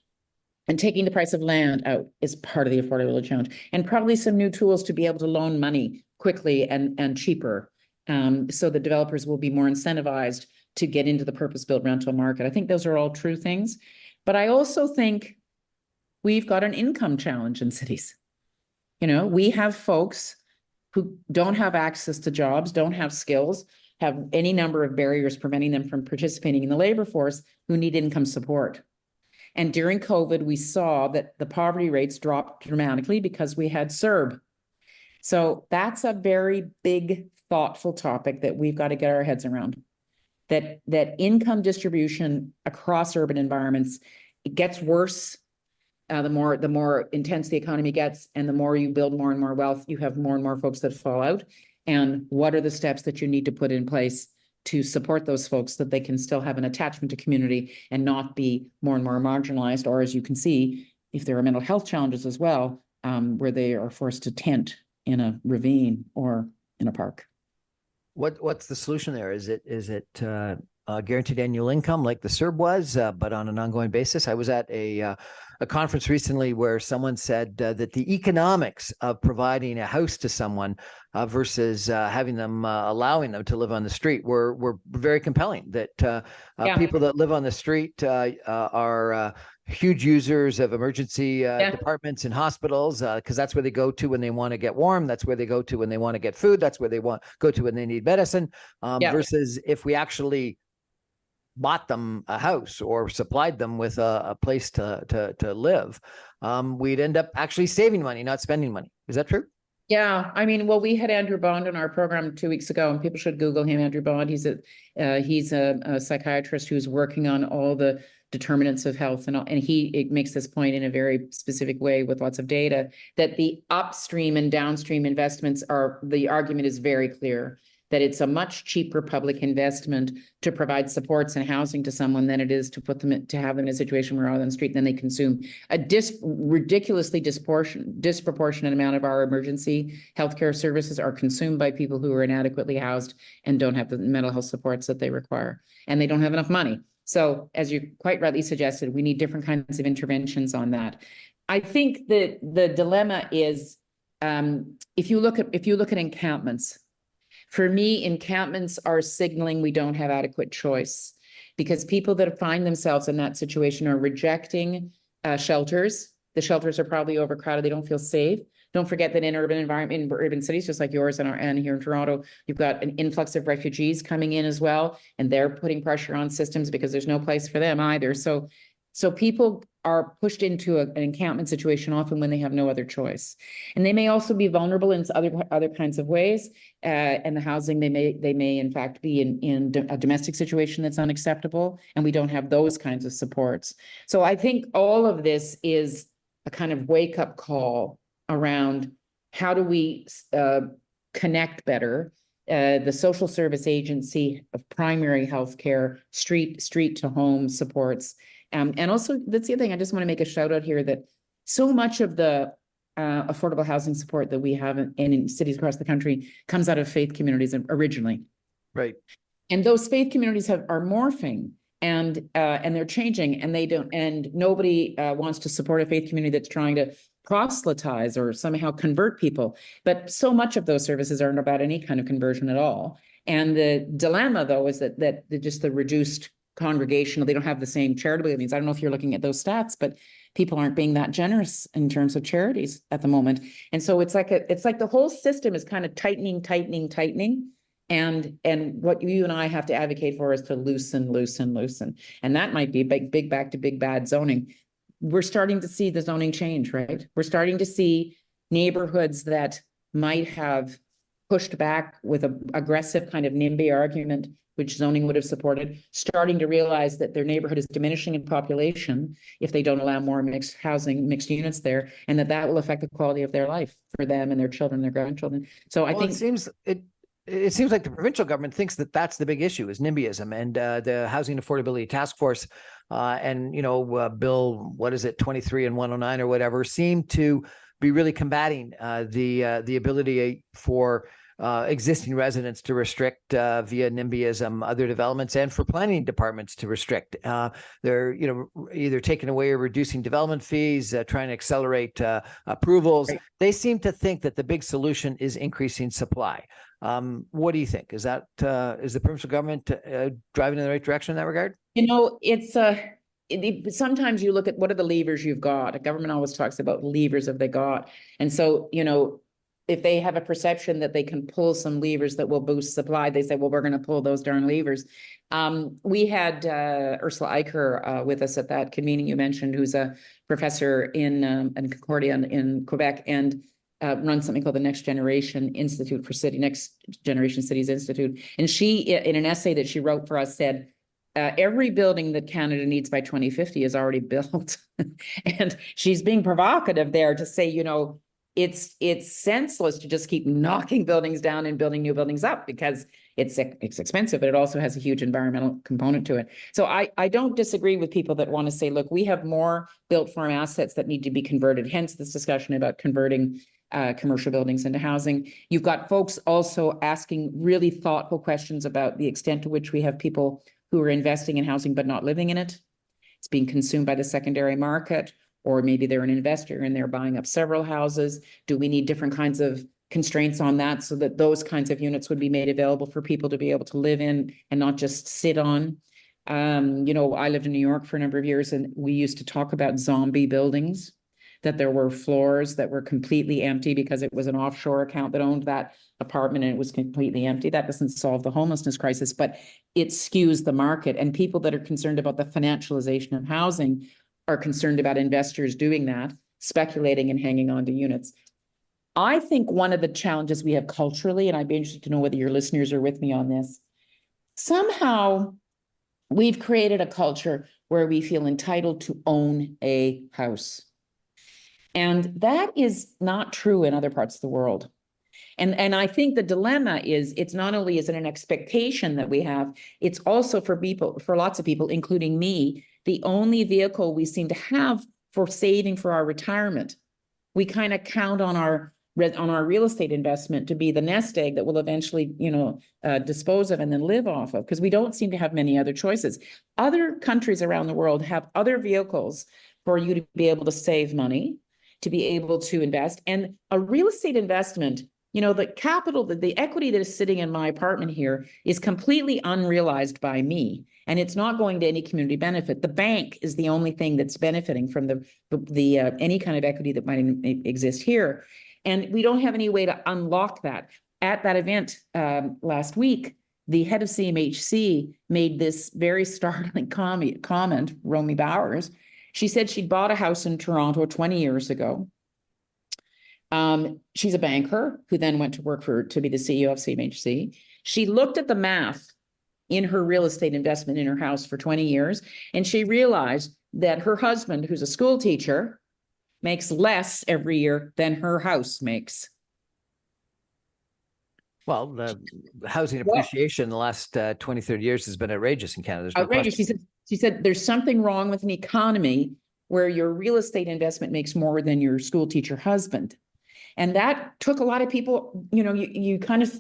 And taking the price of land out is part of the affordability challenge. And probably some new tools to be able to loan money quickly and cheaper, so the developers will be more incentivized to get into the purpose-built rental market. I think those are all true things. But I also think we've got an income challenge in cities. We have folks who don't have access to jobs, don't have skills, have any number of barriers preventing them from participating in the labor force, who need income support. And during COVID, we saw that the poverty rates dropped dramatically because we had CERB. So that's a very big, thoughtful topic that we've got to get our heads around. That income distribution across urban environments, it gets worse the more intense the economy gets, and the more you build more and more wealth, you have more and more folks that fall out. And what are the steps that you need to put in place to support those folks so that they can still have an attachment to community and not be more and more marginalized, or as you can see, if there are mental health challenges as well, where they are forced to tent in a ravine or in a park. What's the solution there? Is it guaranteed annual income like the CERB was, but on an ongoing basis? I was at a conference recently where someone said that the economics of providing a house to someone versus having them allowing them to live on the street were very compelling. That people that live on the street are huge users of emergency departments in hospitals, because that's where they go to when they want to get warm. That's where they go to when they want to get food. That's where they go to when they need medicine. Versus if we actually bought them a house or supplied them with a place to live, we'd end up actually saving money, not spending money. Is that true? Yeah, I mean, well, we had Andrew Bond on our program 2 weeks ago, and people should Google him. Andrew Bond. He's a psychiatrist who's working on all the determinants of health, and he makes this point in a very specific way with lots of data that the upstream and downstream investments are. The argument is very clear that it's a much cheaper public investment to provide supports and housing to someone than it is to put them to have them in a situation where they're on the street, then they consume a ridiculously disproportionate amount of our emergency healthcare services are consumed by people who are inadequately housed and don't have the mental health supports that they require, and they don't have enough money. So, as you quite rightly suggested, we need different kinds of interventions on that. I think that the dilemma is, if you look at encampments. For me, encampments are signaling we don't have adequate choice, because people that find themselves in that situation are rejecting shelters. The shelters are probably overcrowded. They don't feel safe. Don't forget that in urban cities, just like yours and here in Toronto, you've got an influx of refugees coming in as well, and they're putting pressure on systems because there's no place for them either. So people are pushed into an encampment situation often when they have no other choice, and they may also be vulnerable in other kinds of ways. And the housing, they may in fact be in a domestic situation that's unacceptable, and we don't have those kinds of supports. So I think all of this is a kind of wake up call around how do we connect better the social service agency of primary health care, street to home supports. And also, that's the other thing, I just want to make a shout out here that so much of the affordable housing support that we have in cities across the country comes out of faith communities originally. Right. And those faith communities are morphing and they're changing, and nobody wants to support a faith community that's trying to proselytize or somehow convert people. But so much of those services aren't about any kind of conversion at all. And the dilemma, though, is that just the reduced congregational, they don't have the same charitable means. I don't know if you're looking at those stats, but people aren't being that generous in terms of charities at the moment. And so it's like the whole system is kind of tightening. And what you and I have to advocate for is to loosen. And that might be big back to big bad zoning. We're starting to see the zoning change, right? We're starting to see neighborhoods that might have pushed back with an aggressive kind of NIMBY argument, which zoning would have supported, starting to realize that their neighborhood is diminishing in population if they don't allow more mixed housing, mixed units there, and that will affect the quality of their life for them and their children, their grandchildren. So I think it seems like the provincial government thinks that that's the big issue is NIMBYism, and the Housing Affordability Task Force and Bill, what is it, 23 and 109 or whatever, seem to be really combating the ability for existing residents to restrict via NIMBYism other developments, and for planning departments to restrict. They're either taking away or reducing development fees, trying to accelerate approvals. Right. They seem to think that the big solution is increasing supply. What do you think? Is the provincial government driving in the right direction in that regard? It's sometimes you look at what are the levers you've got. The government always talks about levers have they got, and so if they have a perception that they can pull some levers that will boost supply, they say, well, we're going to pull those darn levers. We had Ursula Eicher with us at that convening you mentioned, who's a professor in Concordia in Quebec, and runs something called the Next Generation Cities Institute. And she, in an essay that she wrote for us, said, every building that Canada needs by 2050 is already built. And she's being provocative there to say, it's senseless to just keep knocking buildings down and building new buildings up, because it's expensive, but it also has a huge environmental component to it. So I don't disagree with people that want to say, look, we have more built form assets that need to be converted. Hence this discussion about converting commercial buildings into housing. You've got folks also asking really thoughtful questions about the extent to which we have people who are investing in housing but not living in it. It's being consumed by the secondary market, or maybe they're an investor and they're buying up several houses. Do we need different kinds of constraints on that so that those kinds of units would be made available for people to be able to live in and not just sit on? You know, I lived in New York for a number of years, and we used to talk about zombie buildings, that there were floors that were completely empty because it was an offshore account that owned that apartment and it was completely empty. That doesn't solve the homelessness crisis, but it skews the market. And people that are concerned about the financialization of housing are concerned about investors doing that, speculating and hanging on to units. I think one of the challenges we have culturally, and I'd be interested to know whether your listeners are with me on this, somehow we've created a culture where we feel entitled to own a house. And that is not true in other parts of the world. And I think the dilemma is, it's not only is it an expectation that we have, it's also for people, for lots of people, including me, the only vehicle we seem to have for saving for our retirement. We kind of count on our real estate investment to be the nest egg that will eventually, dispose of and then live off of, because we don't seem to have many other choices. Other countries around the world have other vehicles for you to be able to save money, to be able to invest. And a real estate investment, the capital, the equity that is sitting in my apartment here is completely unrealized by me. And it's not going to any community benefit. The bank is the only thing that's benefiting from the any kind of equity that might exist here. And we don't have any way to unlock that. At that event last week, the head of CMHC made this very startling comment, Romy Bowers. She said she'd bought a house in Toronto 20 years ago. She's a banker who then went to work to be the CEO of CMHC. She looked at the math in her real estate investment in her house for 20 years, and she realized that her husband, who's a school teacher, makes less every year than her house makes. Well, the housing appreciation in the last 20, 30 years has been outrageous in Canada. There's no outrageous. She said there's something wrong with an economy where your real estate investment makes more than your school teacher husband. And that took a lot of people, you kind of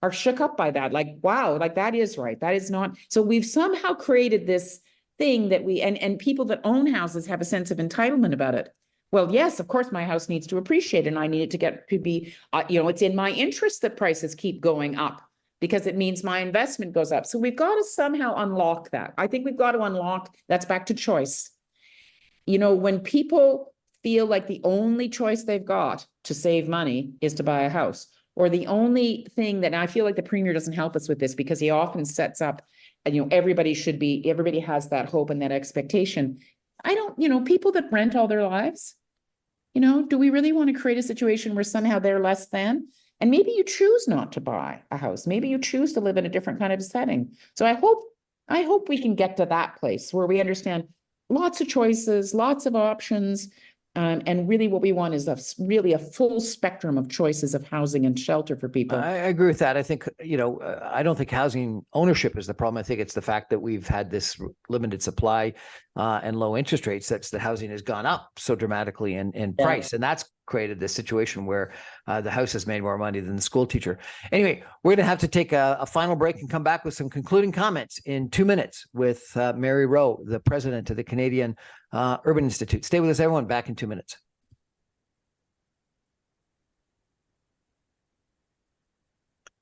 are shook up by that. Like, wow, like that is right. That is not. So we've somehow created this thing that and people that own houses have a sense of entitlement about it. Well, yes, of course, my house needs to appreciate and I need it to get to be, it's in my interest that prices keep going up because it means my investment goes up. So we've got to somehow unlock that. I think we've got to unlock, that's back to choice. When people feel like the only choice they've got to save money is to buy a house, or the only thing that, I feel like the Premier doesn't help us with this because he often sets up, everybody has that hope and that expectation. People that rent all their lives, do we really want to create a situation where somehow they're less than? And maybe you choose not to buy a house. Maybe you choose to live in a different kind of setting. So I hope we can get to that place where we understand lots of choices, lots of options. And really what we want is really a full spectrum of choices of housing and shelter for people. I agree with that. I think, I don't think housing ownership is the problem. I think it's the fact that we've had this limited supply and low interest rates such that housing has gone up so dramatically in price. And that's created this situation where the house has made more money than the school teacher. Anyway, we're going to have to take a final break and come back with some concluding comments in 2 minutes with Mary Rowe, the president of the Canadian Urban Institute. Stay with us, everyone. Back in 2 minutes.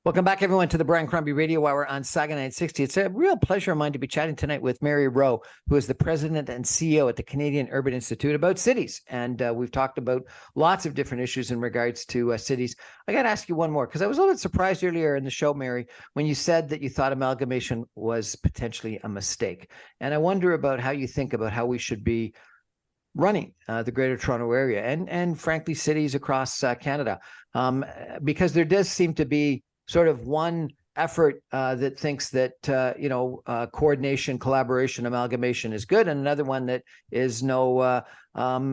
Welcome back, everyone, to the Brian Crombie Radio Hour on Saga 960. It's a real pleasure of mine to be chatting tonight with Mary Rowe, who is the president and CEO at the Canadian Urban Institute, about cities. And we've talked about lots of different issues in regards to cities. I got to ask you one more, because I was a little bit surprised earlier in the show, Mary, when you said that you thought amalgamation was potentially a mistake. And I wonder about how you think about how we should be running the Greater Toronto Area and frankly, cities across Canada, because there does seem to be sort of one effort that thinks that, coordination, collaboration, amalgamation is good, and another one that is no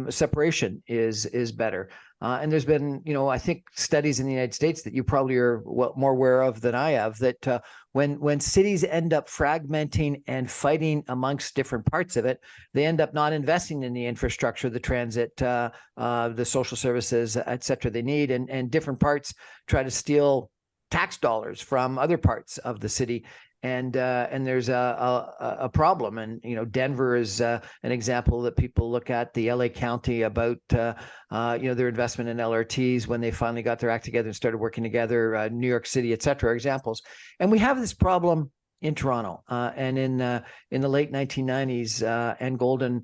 separation is better. And there's been, I think studies in the United States that you probably are more aware of than I have, that when cities end up fragmenting and fighting amongst different parts of it, they end up not investing in the infrastructure, the transit, the social services, et cetera, they need, and different parts try to steal tax dollars from other parts of the city. And there's a problem. And, Denver is an example that people look at, the LA County, about, their investment in LRTs when they finally got their act together and started working together, New York City, et cetera, examples. And we have this problem in Toronto. And in the late 1990s, Ann Golden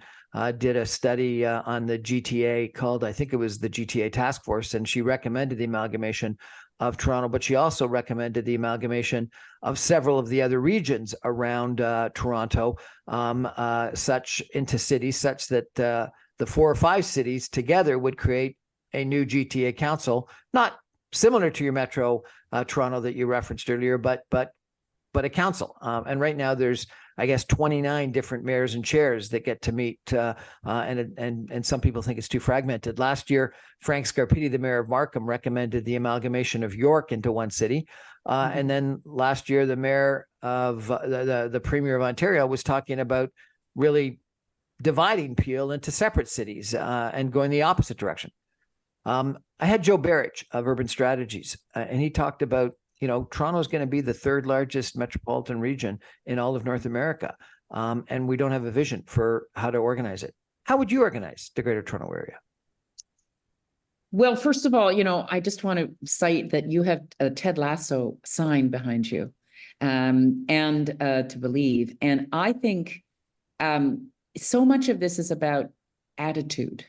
did a study on the GTA called, I think it was the GTA Task Force, and she recommended the amalgamation of Toronto, but she also recommended the amalgamation of several of the other regions around Toronto, such into cities, such that the 4 or 5 cities together would create a new GTA council, not similar to your Metro Toronto that you referenced earlier, but a council. And right now there's, I guess, 29 different mayors and chairs that get to meet, and some people think it's too fragmented. Last year, Frank Scarpitti, the mayor of Markham, recommended the amalgamation of York into one city. And then last year, the mayor of the premier of Ontario was talking about really dividing Peel into separate cities and going the opposite direction. I had Joe Barrich of Urban Strategies, and he talked about, Toronto is going to be the 3rd largest metropolitan region in all of North America. And we don't have a vision for how to organize it. How would you organize the Greater Toronto Area? Well, first of all, I just want to cite that you have a Ted Lasso sign behind you, and to believe. And I think so much of this is about attitude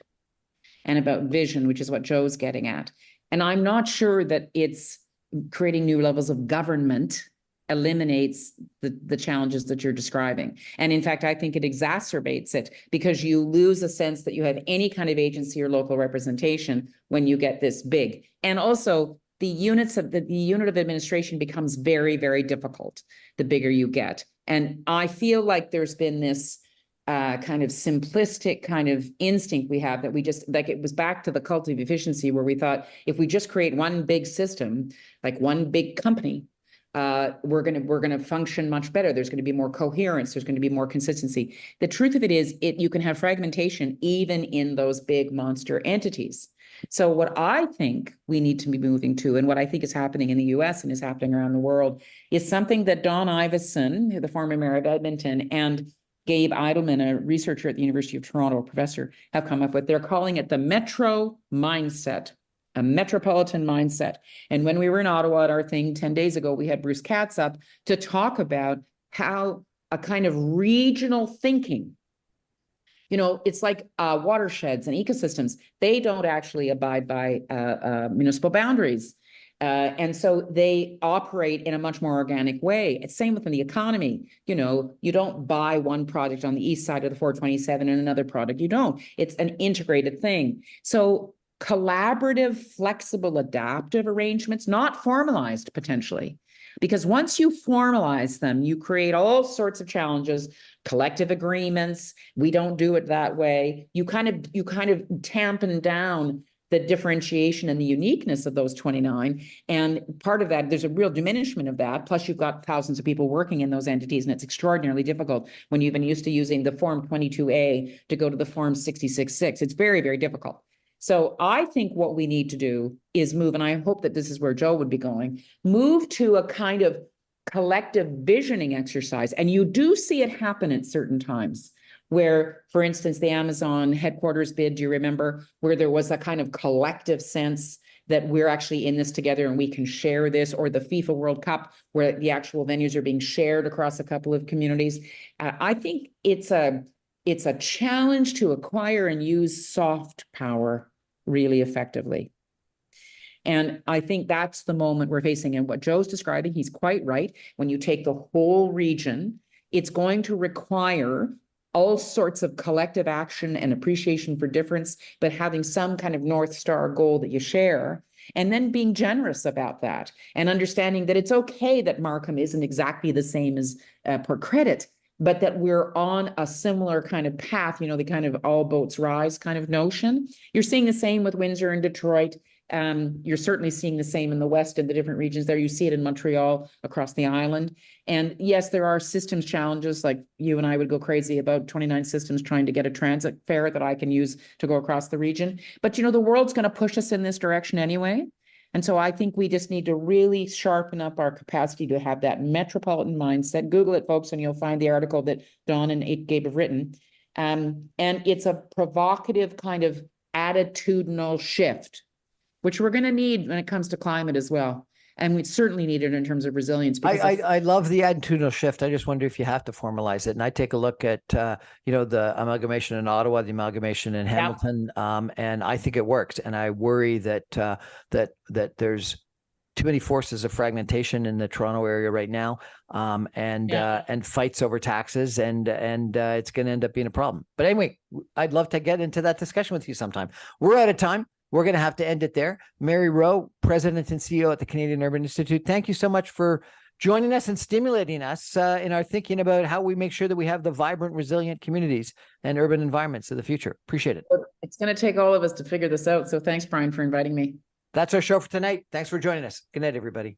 and about vision, which is what Joe's getting at. And I'm not sure that it's creating new levels of government eliminates the challenges that you're describing. And in fact, I think it exacerbates it, because you lose a sense that you have any kind of agency or local representation when you get this big. And also the unit of administration becomes very, very difficult the bigger you get. And I feel like there's been this kind of simplistic kind of instinct we have, that we just, like, it was back to the cult of efficiency, where we thought if we just create one big system, like one big company, we're gonna function much better. There's going to be more coherence. There's going to be more consistency. The truth of it is, you can have fragmentation even in those big monster entities. So what I think we need to be moving to, and what I think is happening in the US and is happening around the world, is something that Don Iveson, the former mayor of Edmonton, and Gabe Eidelman, a researcher at the University of Toronto, a professor, have come up with. They're calling it the metro mindset, a metropolitan mindset. And when we were in Ottawa at our thing 10 days ago, we had Bruce Katz up to talk about how a kind of regional thinking, it's like watersheds and ecosystems. They don't actually abide by municipal boundaries. And so they operate in a much more organic way. It's same within the economy. You don't buy one product on the east side of the 427 and another product. You don't. It's an integrated thing. So collaborative, flexible, adaptive arrangements, not formalized potentially. Because once you formalize them, you create all sorts of challenges, collective agreements. We don't do it that way. You kind of tampen down the differentiation and the uniqueness of those 29. And part of that, there's a real diminishment of that. Plus, you've got thousands of people working in those entities, and it's extraordinarily difficult when you've been used to using the Form 22A to go to the Form 66.6. It's very, very difficult. So I think what we need to do is move, and I hope that this is where Joe would be going, move to a kind of collective visioning exercise. And you do see it happen at certain times, where, for instance, the Amazon headquarters bid, do you remember, where there was a kind of collective sense that we're actually in this together and we can share this, or the FIFA World Cup, where the actual venues are being shared across a couple of communities. I think it's a challenge to acquire and use soft power really effectively. And I think that's the moment we're facing. And what Joe's describing, he's quite right. When you take the whole region, it's going to require all sorts of collective action and appreciation for difference, but having some kind of North Star goal that you share, and then being generous about that and understanding that it's okay that Markham isn't exactly the same as Port Credit, but that we're on a similar kind of path, the kind of all boats rise kind of notion. You're seeing the same with Windsor and Detroit. You're certainly seeing the same in the West in the different regions there. You see it in Montreal, across the island. And yes, there are systems challenges, like you and I would go crazy about 29 systems trying to get a transit fare that I can use to go across the region. But, the world's going to push us in this direction anyway. And so I think we just need to really sharpen up our capacity to have that metropolitan mindset. Google it, folks, and you'll find the article that Don and Gabe have written. And it's a provocative kind of attitudinal shift, which we're going to need when it comes to climate as well. And we certainly need it in terms of resilience. Because I love the attitudinal shift. I just wonder if you have to formalize it. And I take a look at, the amalgamation in Ottawa, the amalgamation in Hamilton, and I think it works. And I worry that that there's too many forces of fragmentation in the Toronto area right now, and fights over taxes, and it's going to end up being a problem. But anyway, I'd love to get into that discussion with you sometime. We're out of time. We're going to have to end it there. Mary Rowe, President and CEO at the Canadian Urban Institute, thank you so much for joining us and stimulating us in our thinking about how we make sure that we have the vibrant, resilient communities and urban environments of the future. Appreciate it. It's going to take all of us to figure this out. So thanks, Brian, for inviting me. That's our show for tonight. Thanks for joining us. Good night, everybody.